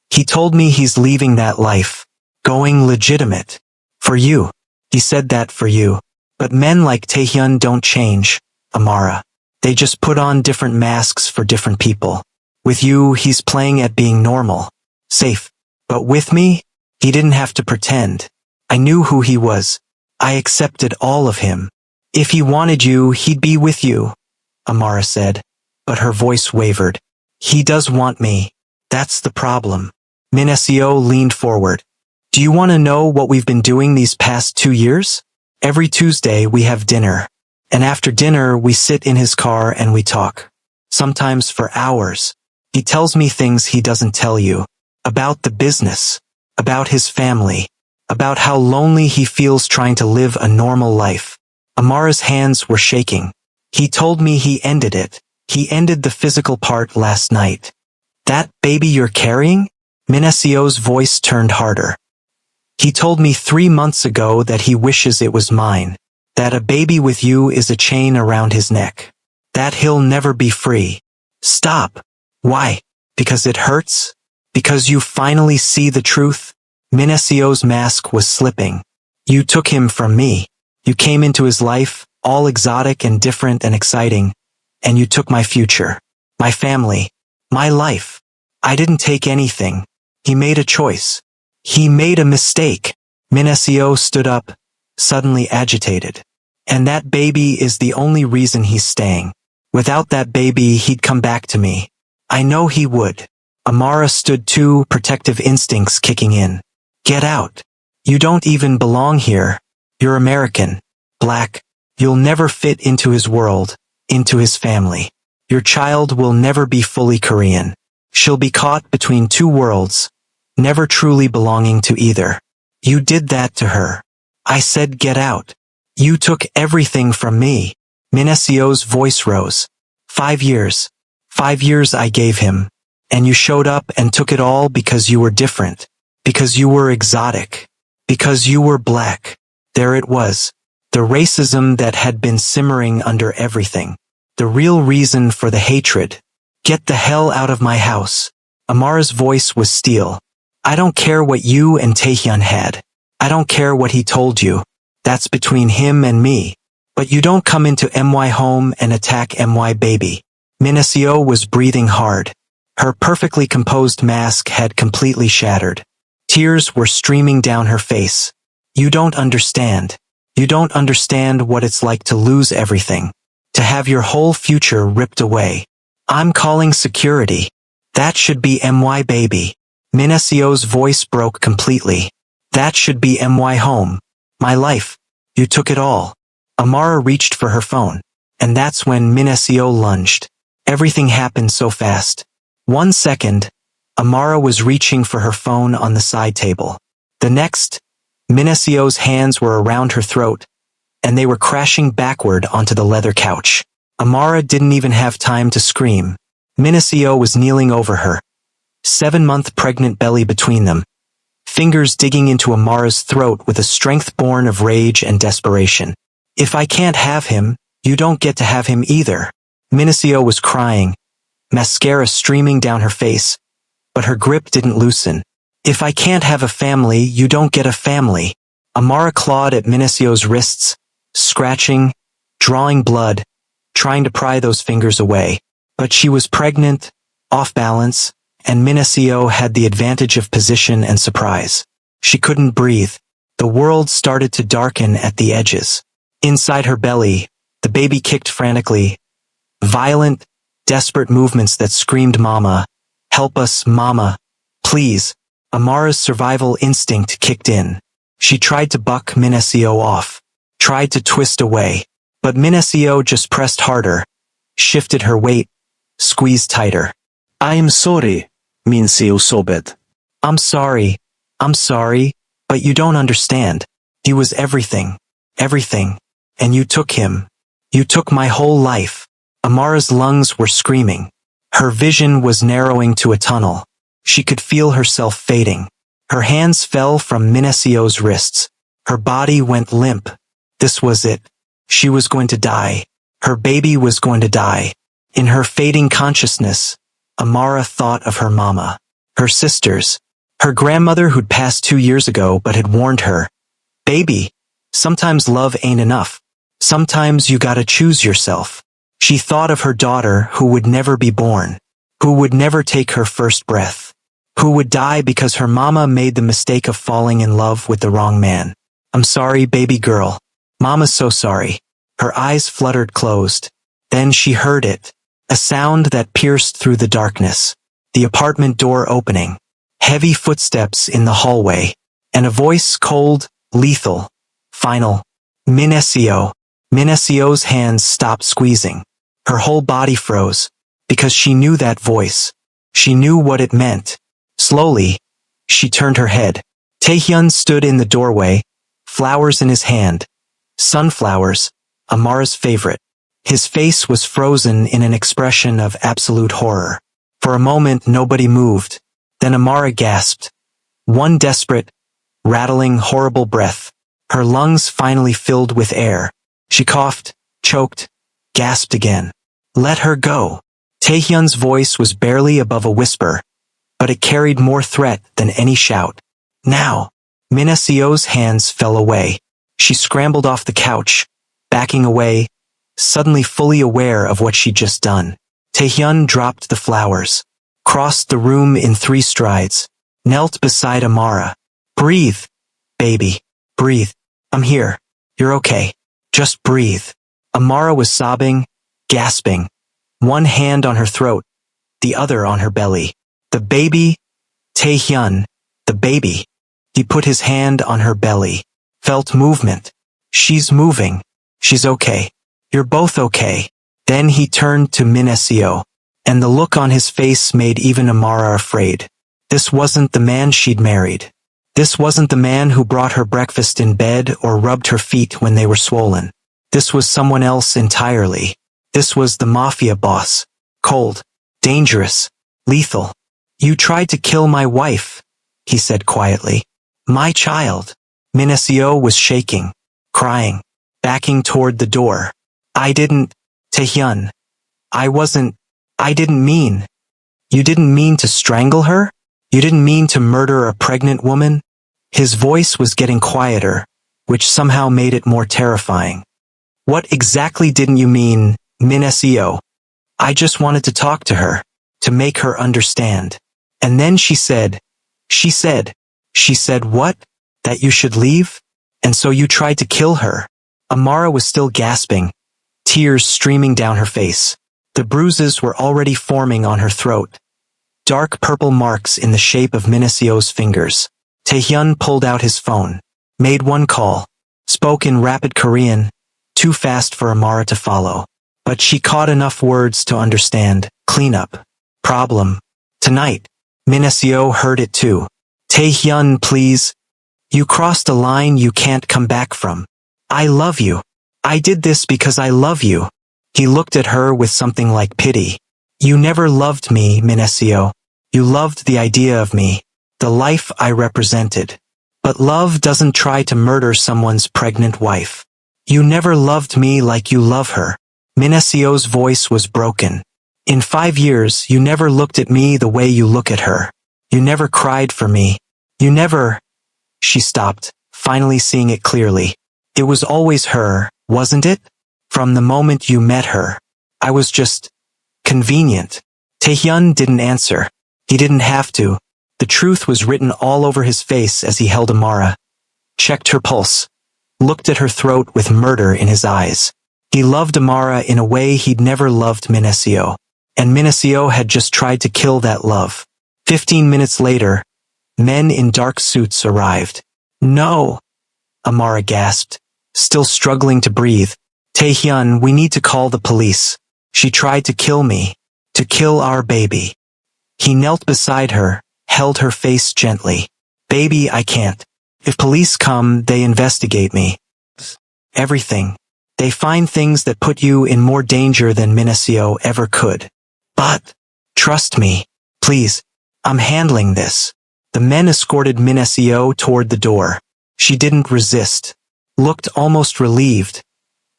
He told me he's leaving that life, going legitimate. For you. He said that for you. But men like Taehyun don't change, Amara. They just put on different masks for different people. With you, he's playing at being normal, safe. But with me, he didn't have to pretend. I knew who he was. I accepted all of him. If he wanted you, he'd be with you, Amara said. But her voice wavered. He does want me. That's the problem. Minacio leaned forward. Do you want to know what we've been doing these past 2 years? Every Tuesday we have dinner. And after dinner we sit in his car and we talk. Sometimes for hours. He tells me things he doesn't tell you. About the business. About his family. About how lonely he feels trying to live a normal life. Amara's hands were shaking. He told me he ended it. He ended the physical part last night. That baby you're carrying? Minacio's voice turned harder. He told me 3 months ago that he wishes it was mine. That a baby with you is a chain around his neck. That he'll never be free. Stop. Why? Because it hurts? Because you finally see the truth? Minacio's mask was slipping. You took him from me. You came into his life, all exotic and different and exciting. And you took my future. My family. My life. I didn't take anything. He made a choice. He made a mistake. Minacio stood up, suddenly agitated. And that baby is the only reason he's staying. Without that baby, he'd come back to me. I know he would. Amara stood too, protective instincts kicking in. Get out. You don't even belong here. You're American. Black. You'll never fit into his world, into his family. Your child will never be fully Korean. She'll be caught between two worlds, never truly belonging to either. You did that to her. I said get out. You took everything from me. Minacio's voice rose. 5 years. 5 years I gave him. And you showed up and took it all because you were different. Because you were exotic. Because you were black. There it was. The racism that had been simmering under everything. The real reason for the hatred. Get the hell out of my house. Amara's voice was steel. I don't care what you and Taehyun had. I don't care what he told you. That's between him and me. But you don't come into MY home and attack MY baby. Minacio was breathing hard. Her perfectly composed mask had completely shattered. Tears were streaming down her face. You don't understand. You don't understand what it's like to lose everything. To have your whole future ripped away. I'm calling security. That should be MY baby. Minacio's voice broke completely. That should be MY home. My life. You took it all. Amara reached for her phone. And that's when Minacio lunged. Everything happened so fast. 1 second, Amara was reaching for her phone on the side table. The next, Minacio's hands were around her throat, and they were crashing backward onto the leather couch. Amara didn't even have time to scream. Minacio was kneeling over her. 7-month pregnant belly between them. Fingers digging into Amara's throat with a strength born of rage and desperation. If I can't have him, you don't get to have him either. Minacio was crying, mascara streaming down her face, but her grip didn't loosen. If I can't have a family, you don't get a family. Amara clawed at Minacio's wrists, scratching, drawing blood, trying to pry those fingers away. But she was pregnant, off balance, and Minacio had the advantage of position and surprise. She couldn't breathe. The world started to darken at the edges. Inside her belly, the baby kicked frantically. Violent, desperate movements that screamed Mama. Help us, Mama. Please. Amara's survival instinct kicked in. She tried to buck Minacio off. Tried to twist away. But Minacio just pressed harder. Shifted her weight. Squeezed tighter. I'm sorry, Mincio sobbed. I'm sorry, but you don't understand. He was everything, everything, and you took him. You took my whole life. Amara's lungs were screaming. Her vision was narrowing to a tunnel. She could feel herself fading. Her hands fell from Minasio's wrists. Her body went limp. This was it. She was going to die. Her baby was going to die. In her fading consciousness, Amara thought of her mama, her sisters, her grandmother who'd passed 2 years ago but had warned her, "Baby, sometimes love ain't enough. Sometimes you gotta choose yourself." She thought of her daughter who would never be born, who would never take her first breath, who would die because her mama made the mistake of falling in love with the wrong man. "I'm sorry, baby girl. Mama's so sorry." Her eyes fluttered closed. Then she heard it, a sound that pierced through the darkness. The apartment door opening, heavy footsteps in the hallway, and a voice cold, lethal, final. "Minacio." Minasio's hands stopped squeezing. Her whole body froze, because she knew that voice. She knew what it meant. Slowly, she turned her head. Taehyun stood in the doorway, flowers in his hand. Sunflowers, Amara's favorite. His face was frozen in an expression of absolute horror. For a moment nobody moved. Then Amara gasped. One desperate, rattling, horrible breath. Her lungs finally filled with air. She coughed, choked, gasped again. "Let her go." Taehyun's voice was barely above a whisper, but it carried more threat than any shout. "Now." Minasio's hands fell away. She scrambled off the couch, backing away, suddenly fully aware of what she'd just done. Taehyun dropped the flowers, crossed the room in 3 strides, knelt beside Amara. "Breathe, baby, breathe. I'm here. You're okay. Just breathe." Amara was sobbing, gasping, one hand on her throat, the other on her belly. "The baby, Taehyun, the baby." He put his hand on her belly, felt movement. "She's moving. She's okay. You're both okay." Then he turned to Minacio, and the look on his face made even Amara afraid. This wasn't the man she'd married. This wasn't the man who brought her breakfast in bed or rubbed her feet when they were swollen. This was someone else entirely. This was the Mafia boss. Cold, dangerous, lethal. "You tried to kill my wife," he said quietly. "My child." Minacio was shaking, crying, backing toward the door. "I didn't, Taehyun. I didn't mean." "You didn't mean to strangle her? You didn't mean to murder a pregnant woman?" His voice was getting quieter, which somehow made it more terrifying. "What exactly didn't you mean, Minacio?" "I just wanted to talk to her, to make her understand." And then she said what? That you should leave? And so you tried to kill her? Amara was still gasping, tears streaming down her face. The bruises were already forming on her throat. Dark purple marks in the shape of Minacio's fingers. Taehyun pulled out his phone, made one call, spoke in rapid Korean, too fast for Amara to follow. But she caught enough words to understand. "Cleanup. Problem. Tonight." Minacio heard it too. "Taehyun, please. You crossed a line you can't come back from. I love you. I did this because I love you." He looked at her with something like pity. "You never loved me, Minacio. You loved the idea of me, the life I represented. But love doesn't try to murder someone's pregnant wife. You never loved me like you love her." Minacio's voice was broken. "In 5 years, you never looked at me the way you look at her. You never cried for me. You never—" She stopped, finally seeing it clearly. "It was always her, wasn't it? From the moment you met her. I was just convenient." Taehyun didn't answer. He didn't have to. The truth was written all over his face as he held Amara, checked her pulse, looked at her throat with murder in his eyes. He loved Amara in a way he'd never loved Minacio, and Minacio had just tried to kill that love. 15 minutes later, men in dark suits arrived. "No," Amara gasped, still struggling to breathe. "Taehyun, we need to call the police. She tried to kill me, to kill our baby." He knelt beside her, held her face gently. "Baby, I can't. If police come, they investigate me. Everything. They find things that put you in more danger than Minacio ever could. But, trust me, please, I'm handling this. The men escorted Minacio toward the door. She didn't resist. Looked almost relieved,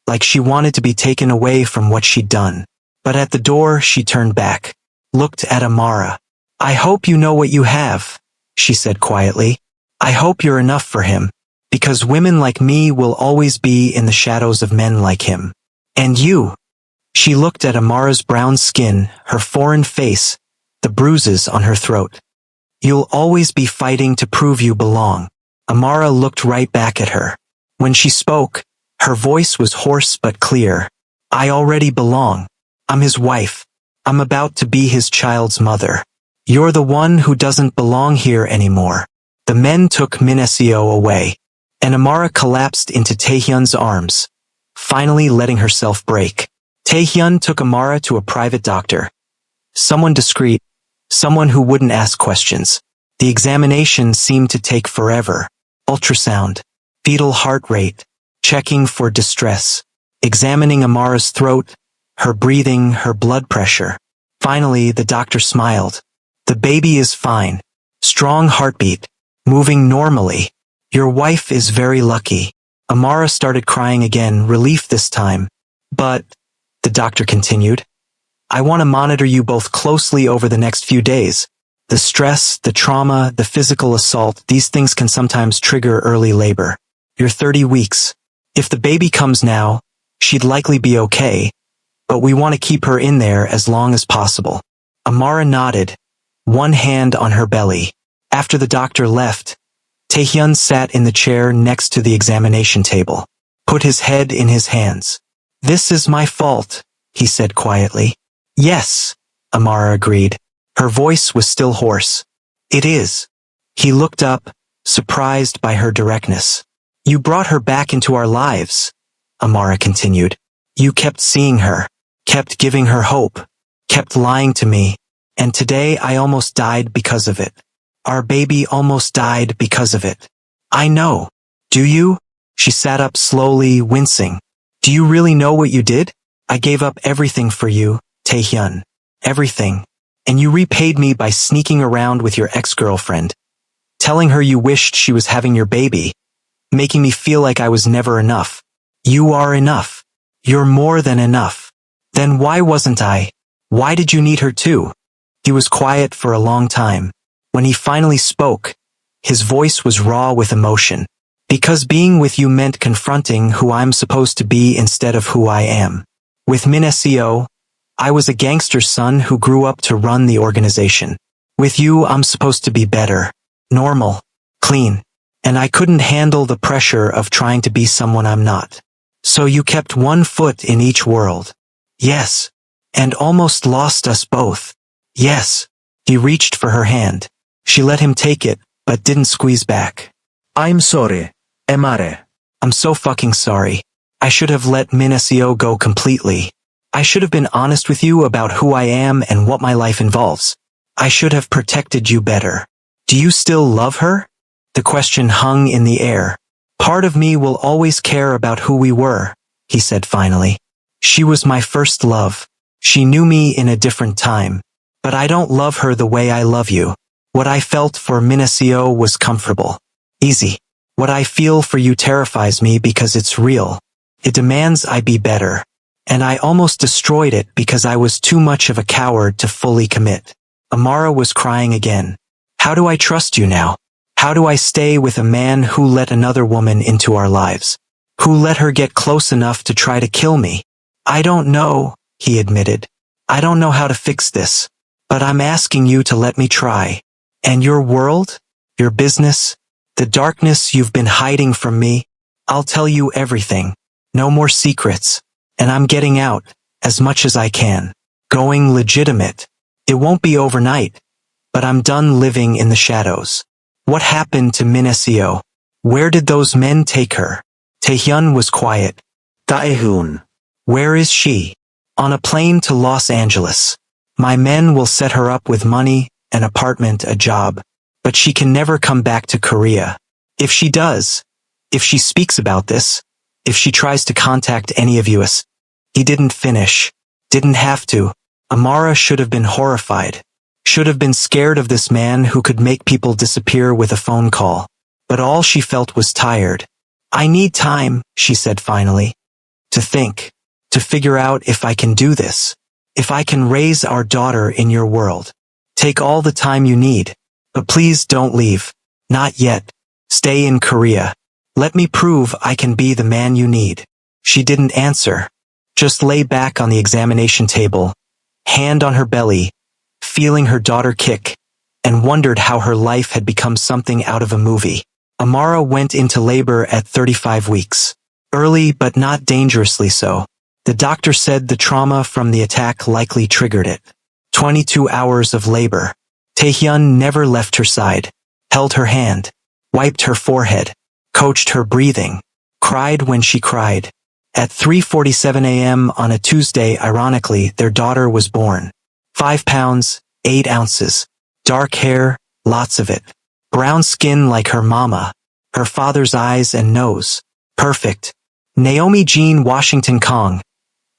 like she wanted to be taken away from what she'd done. But at the door she turned back, looked at Amara. I hope you know what you have, she said quietly. I hope you're enough for him, because women like me will always be in the shadows of men like him. And you. She looked at Amara's brown skin, her foreign face, the bruises on her throat. You'll always be fighting to prove you belong. Amara looked right back at her. When she spoke, her voice was hoarse but clear. I already belong. I'm his wife. I'm about to be his child's mother. You're the one who doesn't belong here anymore. The men took Minacio away, and Amara collapsed into Taehyun's arms, finally letting herself break. Taehyun took Amara to a private doctor. Someone discreet, someone who wouldn't ask questions. The examination seemed to take forever. Ultrasound, fetal heart rate, checking for distress, examining Amara's throat, her breathing, her blood pressure. Finally, the doctor smiled. The baby is fine. Strong heartbeat. Moving normally. Your wife is very lucky. Amara started crying again, relief this time. But, the doctor continued, I want to monitor you both closely over the next few days. The stress, the trauma, the physical assault, these things can sometimes trigger early labor. You're 30 weeks. If the baby comes now, she'd likely be okay, but we want to keep her in there as long as possible. Amara nodded, one hand on her belly. After the doctor left, Taehyun sat in the chair next to the examination table, put his head in his hands. This is my fault, he said quietly. Yes, Amara agreed. Her voice was still hoarse. It is. He looked up, surprised by her directness. You brought her back into our lives, Amara continued. You kept seeing her, kept giving her hope, kept lying to me, and today I almost died because of it. Our baby almost died because of it. I know. Do you? She sat up slowly, wincing. Do you really know what you did? I gave up everything for you, Taehyun. Everything. And you repaid me by sneaking around with your ex-girlfriend, telling her you wished she was having your baby, making me feel like I was never enough. You are enough. You're more than enough. Then why wasn't I? Why did you need her too? He was quiet for a long time. When he finally spoke, his voice was raw with emotion. Because being with you meant confronting who I'm supposed to be instead of who I am. With Minacio, I was a gangster's son who grew up to run the organization. With you, I'm supposed to be better, normal, clean, and I couldn't handle the pressure of trying to be someone I'm not. So you kept one foot in each world. Yes. And almost lost us both. Yes. He reached for her hand. She let him take it, but didn't squeeze back. I'm sorry, Amare. I'm so fucking sorry. I should have let Minacio go completely. I should have been honest with you about who I am and what my life involves. I should have protected you better. Do you still love her? The question hung in the air. Part of me will always care about who we were, he said finally. She was my first love. She knew me in a different time. But I don't love her the way I love you. What I felt for Minacio was comfortable. Easy. What I feel for you terrifies me because it's real. It demands I be better. And I almost destroyed it because I was too much of a coward to fully commit. Amara was crying again. How do I trust you now? How do I stay with a man who let another woman into our lives? Who let her get close enough to try to kill me? I don't know, he admitted. I don't know how to fix this. But I'm asking you to let me try. And your world? Your business? The darkness you've been hiding from me? I'll tell you everything. No more secrets. And I'm getting out, as much as I can. Going legitimate. It won't be overnight. But I'm done living in the shadows. What happened to Minacio? Where did those men take her? Taehyun was quiet. Taehyun. Where is she? On a plane to Los Angeles. My men will set her up with money, an apartment, a job. But she can never come back to Korea. If she does, if she speaks about this, if she tries to contact any of you. He didn't finish. Didn't have to. Amara should have been horrified. Should have been scared of this man who could make people disappear with a phone call. But all she felt was tired. I need time, she said finally. To think. To figure out if I can do this. If I can raise our daughter in your world. Take all the time you need. But please don't leave. Not yet. Stay in Korea. Let me prove I can be the man you need. She didn't answer. Just lay back on the examination table, hand on her belly, feeling her daughter kick, and wondered how her life had become something out of a movie. Amara went into labor at 35 weeks. Early but not dangerously so. The doctor said the trauma from the attack likely triggered it. 22 hours of labor. Taehyun never left her side, held her hand, wiped her forehead, coached her breathing, cried when she cried. At 3:47 a.m. on a Tuesday, ironically, their daughter was born. 5 pounds, 8 ounces. Dark hair, lots of it. Brown skin like her mama. Her father's eyes and nose. Perfect. Naomi Jean Washington Kong,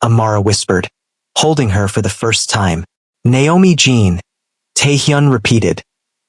Amara whispered, holding her for the first time. Naomi Jean, Taehyun repeated,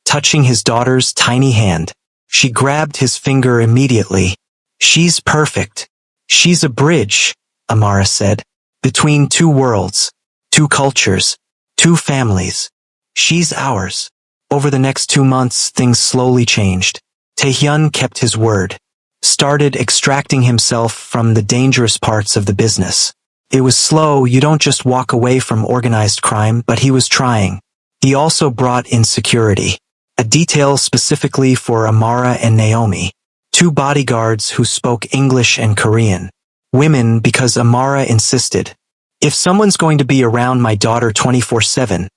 touching his daughter's tiny hand. She grabbed his finger immediately. She's perfect. She's a bridge, Amara said, between two worlds, two cultures, two families. She's ours. Over the next 2 months, things slowly changed. Taehyun kept his word, started extracting himself from the dangerous parts of the business. It was slow, you don't just walk away from organized crime, but he was trying. He also brought in security, a detail specifically for Amara and Naomi. 2 bodyguards who spoke English and Korean. Women because Amara insisted. If someone's going to be around my daughter 24/7,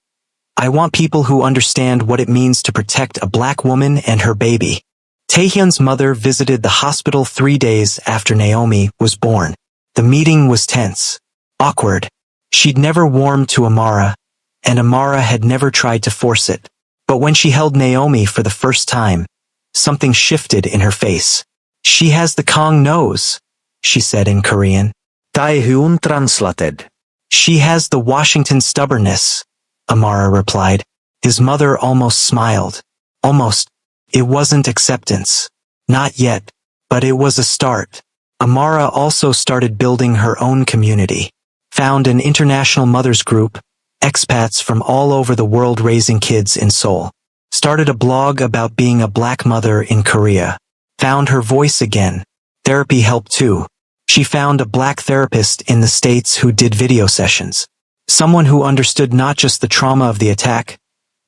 I want people who understand what it means to protect a black woman and her baby. Taehyun's mother visited the hospital 3 days after Naomi was born. The meeting was tense, awkward. She'd never warmed to Amara, and Amara had never tried to force it. But when she held Naomi for the first time, something shifted in her face. She has the Kong nose, she said in Korean. Taehyun translated. She has the Washington stubbornness, Amara replied. His mother almost smiled. Almost. It wasn't acceptance. Not yet. But it was a start. Amara also started building her own community. Found an international mothers group, expats from all over the world raising kids in Seoul. Started a blog about being a black mother in Korea. Found her voice again. Therapy helped too. She found a black therapist in the States who did video sessions. Someone who understood not just the trauma of the attack,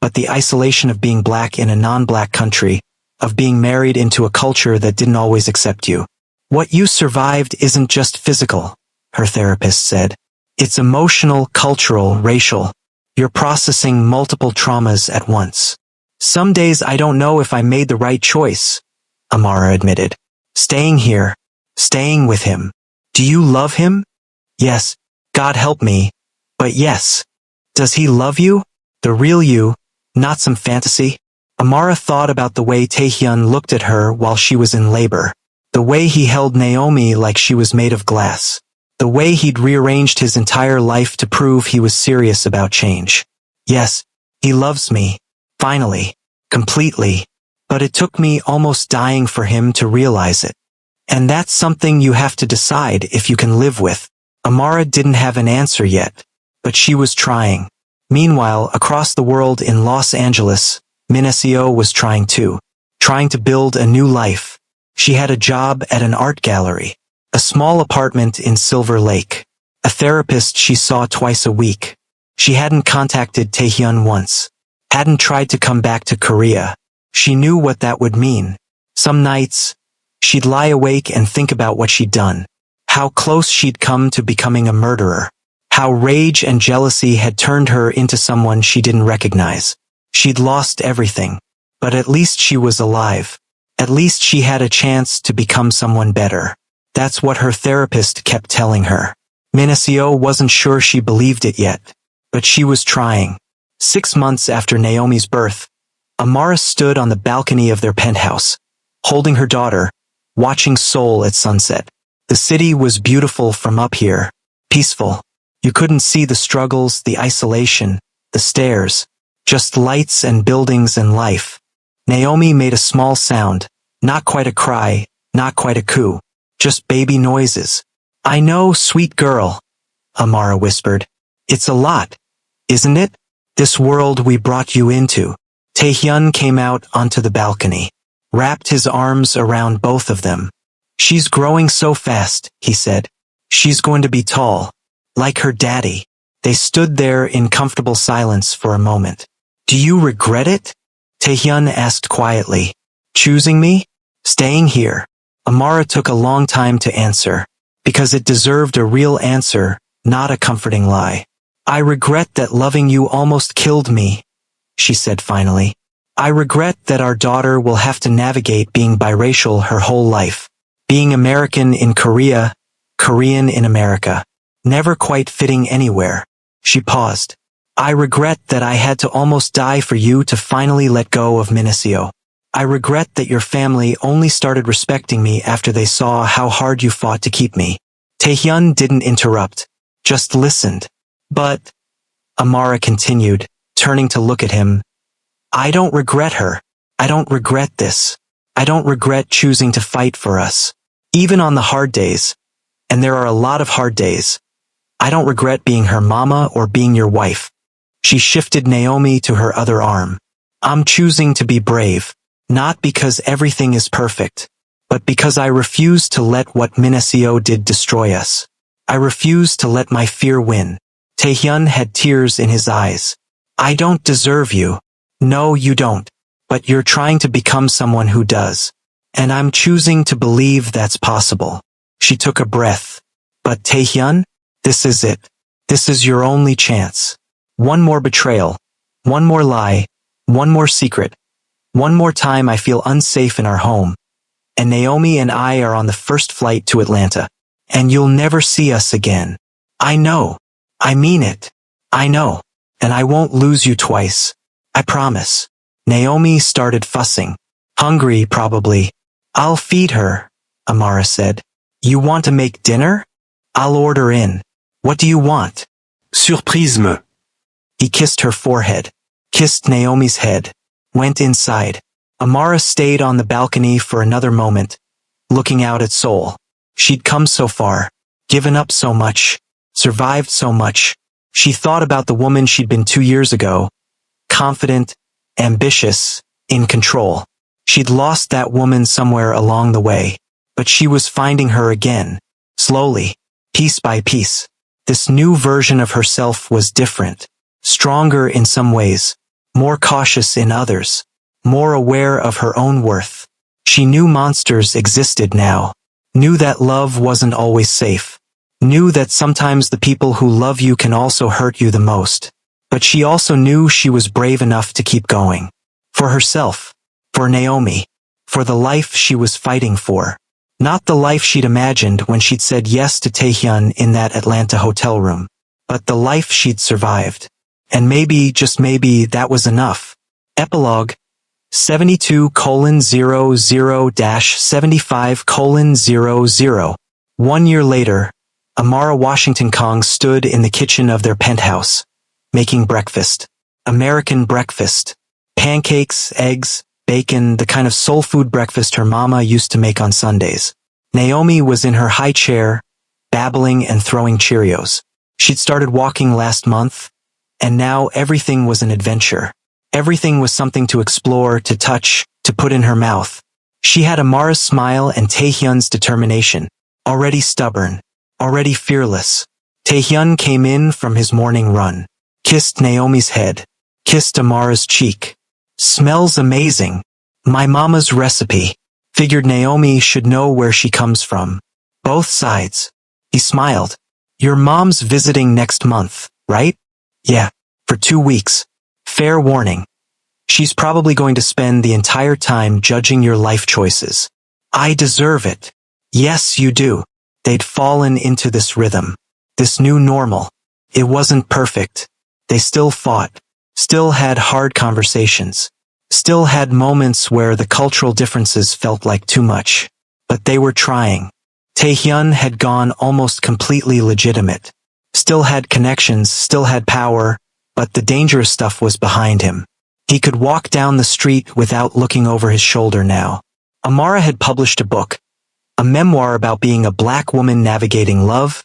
but the isolation of being black in a non-black country, of being married into a culture that didn't always accept you. What you survived isn't just physical, her therapist said. It's emotional, cultural, racial. You're processing multiple traumas at once. Some days I don't know if I made the right choice, Amara admitted. Staying here. Staying with him. Do you love him? Yes. God help me. But yes. Does he love you? The real you, not some fantasy? Amara thought about the way Taehyun looked at her while she was in labor. The way he held Naomi like she was made of glass. The way he'd rearranged his entire life to prove he was serious about change. Yes, he loves me. Finally. Completely. But it took me almost dying for him to realize it. And that's something you have to decide if you can live with. Amara didn't have an answer yet, but she was trying. Meanwhile, across the world in Los Angeles, Minacio was trying too. Trying to build a new life. She had a job at an art gallery. A small apartment in Silver Lake. A therapist she saw twice a week. She hadn't contacted Taehyun once. Hadn't tried to come back to Korea. She knew what that would mean. Some nights, she'd lie awake and think about what she'd done. How close she'd come to becoming a murderer. How rage and jealousy had turned her into someone she didn't recognize. She'd lost everything. But at least she was alive. At least she had a chance to become someone better. That's what her therapist kept telling her. Minacio wasn't sure she believed it yet. But she was trying. 6 months after Naomi's birth, Amara stood on the balcony of their penthouse, holding her daughter, watching Seoul at sunset. The city was beautiful from up here. Peaceful. You couldn't see the struggles, the isolation, the stairs. Just lights and buildings and life. Naomi made a small sound. Not quite a cry, not quite a coo. Just baby noises. I know, sweet girl, Amara whispered. It's a lot, isn't it? This world we brought you into. Taehyun came out onto the balcony. Wrapped his arms around both of them. She's growing so fast, he said. She's going to be tall. Like her daddy. They stood there in comfortable silence for a moment. Do you regret it? Taehyun asked quietly. Choosing me? Staying here. Amara took a long time to answer. Because it deserved a real answer, not a comforting lie. I regret that loving you almost killed me, she said finally. I regret that our daughter will have to navigate being biracial her whole life. Being American in Korea, Korean in America. Never quite fitting anywhere. She paused. I regret that I had to almost die for you to finally let go of Minicio. I regret that your family only started respecting me after they saw how hard you fought to keep me. Taehyun didn't interrupt, just listened. But, Amara continued, turning to look at him, I don't regret her. I don't regret this. I don't regret choosing to fight for us. Even on the hard days, and there are a lot of hard days, I don't regret being her mama or being your wife. She shifted Naomi to her other arm. I'm choosing to be brave. Not because everything is perfect, but because I refuse to let what Minicio did destroy us. I refuse to let my fear win. Taehyun had tears in his eyes. I don't deserve you. No, you don't. But you're trying to become someone who does. And I'm choosing to believe that's possible. She took a breath. But Taehyun, this is it. This is your only chance. One more betrayal. One more lie. One more secret. One more time I feel unsafe in our home. And Naomi and I are on the first flight to Atlanta. And you'll never see us again. I know. I mean it. I know. And I won't lose you twice. I promise. Naomi started fussing. Hungry, probably. I'll feed her, Amara said. You want to make dinner? I'll order in. What do you want? Surprise me. He kissed her forehead. Kissed Naomi's head. Went inside. Amara stayed on the balcony for another moment, looking out at Seoul. She'd come so far, given up so much, survived so much. She thought about the woman she'd been 2 years ago, confident, ambitious, in control. She'd lost that woman somewhere along the way, but she was finding her again, slowly, piece by piece. This new version of herself was different, stronger in some ways, more cautious in others, more aware of her own worth. She knew monsters existed now, knew that love wasn't always safe, knew that sometimes the people who love you can also hurt you the most. But she also knew she was brave enough to keep going. For herself, for Naomi, for the life she was fighting for. Not the life she'd imagined when she'd said yes to Taehyun in that Atlanta hotel room, but the life she'd survived. And maybe, just maybe, that was enough. Epilogue 72:00-75:00. 1 year later, Amara Washington Kong stood in the kitchen of their penthouse, making breakfast. American breakfast. Pancakes, eggs, bacon, the kind of soul food breakfast her mama used to make on Sundays. Naomi was in her high chair, babbling and throwing Cheerios. She'd started walking last month, and now everything was an adventure. Everything was something to explore, to touch, to put in her mouth. She had Amara's smile and Taehyun's determination. Already stubborn. Already fearless. Taehyun came in from his morning run. Kissed Naomi's head. Kissed Amara's cheek. Smells amazing. My mama's recipe. Figured Naomi should know where she comes from. Both sides. He smiled. Your mom's visiting next month, right? Yeah, for 2 weeks. Fair warning. She's probably going to spend the entire time judging your life choices. I deserve it. Yes, you do. They'd fallen into this rhythm. This new normal. It wasn't perfect. They still fought. Still had hard conversations. Still had moments where the cultural differences felt like too much. But they were trying. Taehyun had gone almost completely legitimate. Still had connections, still had power, but the dangerous stuff was behind him. He could walk down the street without looking over his shoulder now. Amara had published a book, a memoir about being a black woman navigating love,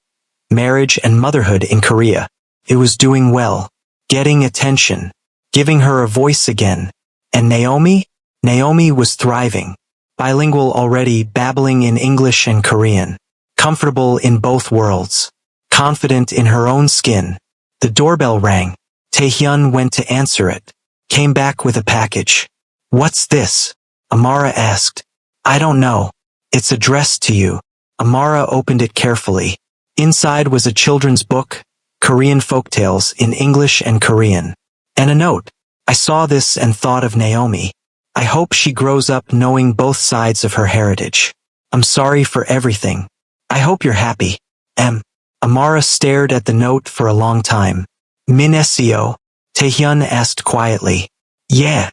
marriage, and motherhood in Korea. It was doing well, getting attention, giving her a voice again. And Naomi? Naomi was thriving. Bilingual already, babbling in English and Korean. Comfortable in both worlds. Confident in her own skin. The doorbell rang. Taehyun went to answer it. Came back with a package. "What's this?" Amara asked. "I don't know. It's addressed to you." Amara opened it carefully. Inside was a children's book, Korean folktales in English and Korean. And a note. "I saw this and thought of Naomi. I hope she grows up knowing both sides of her heritage. I'm sorry for everything. I hope you're happy. M." Amara stared at the note for a long time. "Minesio?" Taehyun asked quietly. "Yeah.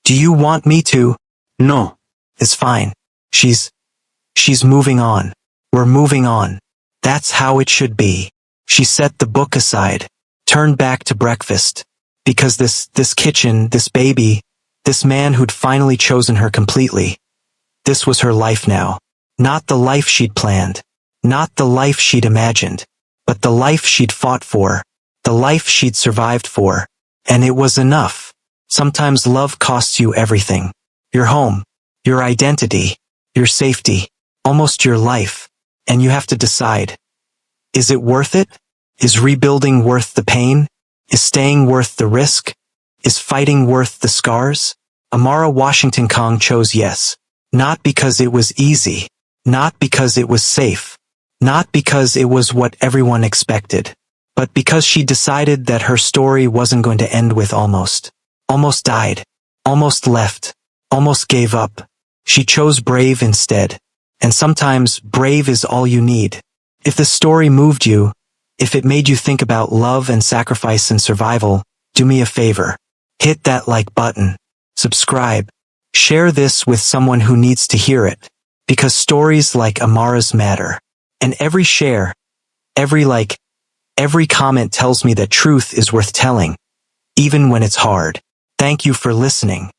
Do you want me to?" No. "It's fine. She's moving on. We're moving on. That's how it should be." She set the book aside, turned back to breakfast. Because this kitchen, this baby, this man who'd finally chosen her completely. This was her life now. Not the life she'd planned. Not the life she'd imagined. But the life she'd fought for. The life she'd survived for. And it was enough. Sometimes love costs you everything. Your home. Your identity. Your safety. Almost your life. And you have to decide. Is it worth it? Is rebuilding worth the pain? Is staying worth the risk? Is fighting worth the scars? Amara Washington Kong chose yes. Not because it was easy. Not because it was safe. Not because it was what everyone expected. But because she decided that her story wasn't going to end with almost. Almost died. Almost left. Almost gave up. She chose brave instead. And sometimes brave is all you need. If the story moved you, if it made you think about love and sacrifice and survival, do me a favor. Hit that like button. Subscribe. Share this with someone who needs to hear it. Because stories like Amara's matter. And every share, every like, every comment tells me that truth is worth telling. Even when it's hard. Thank you for listening.